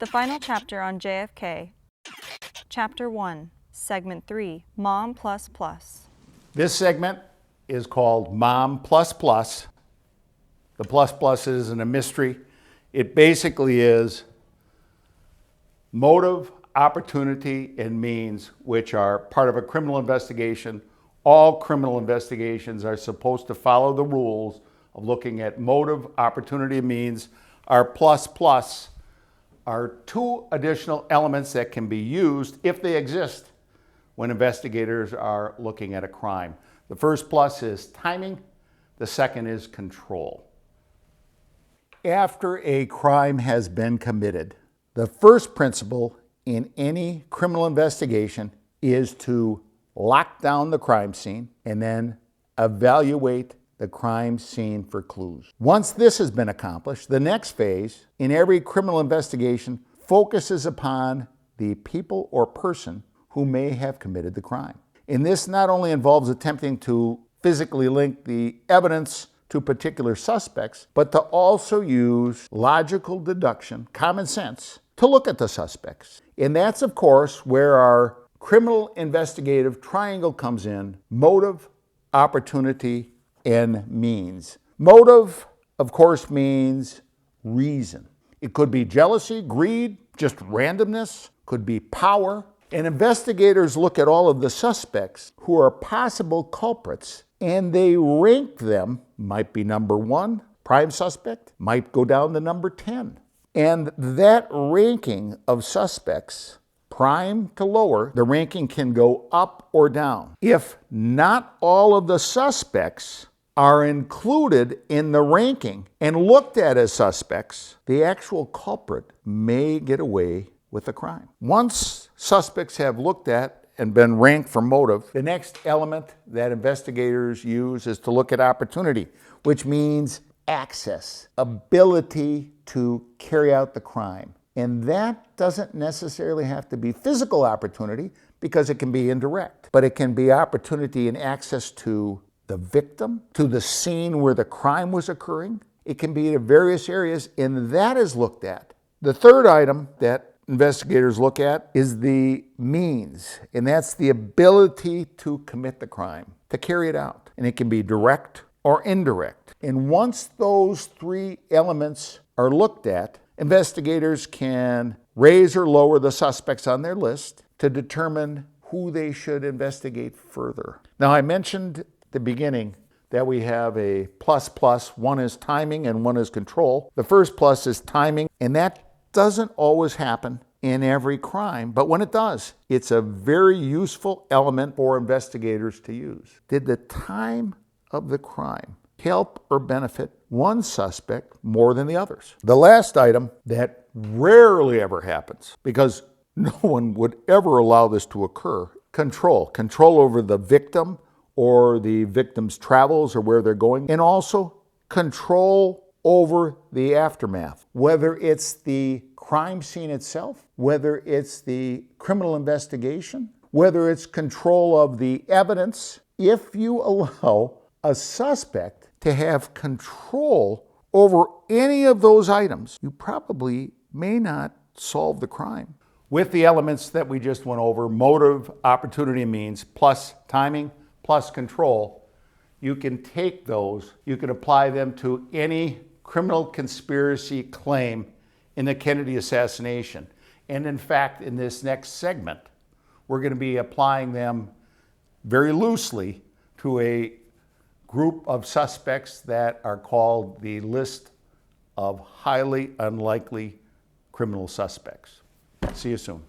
The Final Chapter on JFK, Chapter 1, Segment 3, Mom++. This segment is called Mom++. The plus isn't a mystery. It basically is motive, opportunity, and means, which are part of a criminal investigation. All criminal investigations are supposed to follow the rules of looking at motive, opportunity, and means. Our plus are two additional elements that can be used, if they exist, when investigators are looking at a crime. The first plus is timing. The second is control. After a crime has been committed, the first principle in any criminal investigation is to lock down the crime scene and then evaluate the crime scene for clues. Once this has been accomplished, the next phase in every criminal investigation focuses upon the people or person who may have committed the crime. And this not only involves attempting to physically link the evidence to particular suspects, but to also use logical deduction, common sense, to look at the suspects. And that's, of course, where our criminal investigative triangle comes in: motive, opportunity, and means. Motive, of course, means reason. It could be jealousy, greed, just randomness, could be power. And investigators look at all of the suspects who are possible culprits and they rank them. Might be number 1, prime suspect, might go down to number 10. And that ranking of suspects, prime to lower, the ranking can go up or down. If not all of the suspects are included in the ranking and looked at as suspects, the actual culprit may get away with the crime. Once suspects have looked at and been ranked for motive, the next element that investigators use is to look at opportunity, which means access, ability to carry out the crime. And that doesn't necessarily have to be physical opportunity, because it can be indirect, but it can be opportunity and access to the victim, to the scene where the crime was occurring. It can be in various areas, and that is looked at. The third item that investigators look at is the means, and that's the ability to commit the crime, to carry it out. And it can be direct or indirect. And once those three elements are looked at, investigators can raise or lower the suspects on their list to determine who they should investigate further. Now, I mentioned at the beginning that we have a plus. One is timing and one is control. The first plus is timing, and that doesn't always happen in every crime, but when it does, it's a very useful element for investigators to use. Did the time of the crime help or benefit one suspect more than the others? The last item that rarely ever happens, because no one would ever allow this to occur: control over the victim or the victim's travels or where they're going, and also control over the aftermath, whether it's the crime scene itself, whether it's the criminal investigation, whether it's control of the evidence. If you allow a suspect to have control over any of those items, you probably may not solve the crime. With the elements that we just went over, motive, opportunity, and means, plus timing, plus control, you can take those, you can apply them to any criminal conspiracy claim in the Kennedy assassination. And in fact, in this next segment, we're going to be applying them very loosely to a group of suspects that are called the list of highly unlikely criminal suspects. See you soon.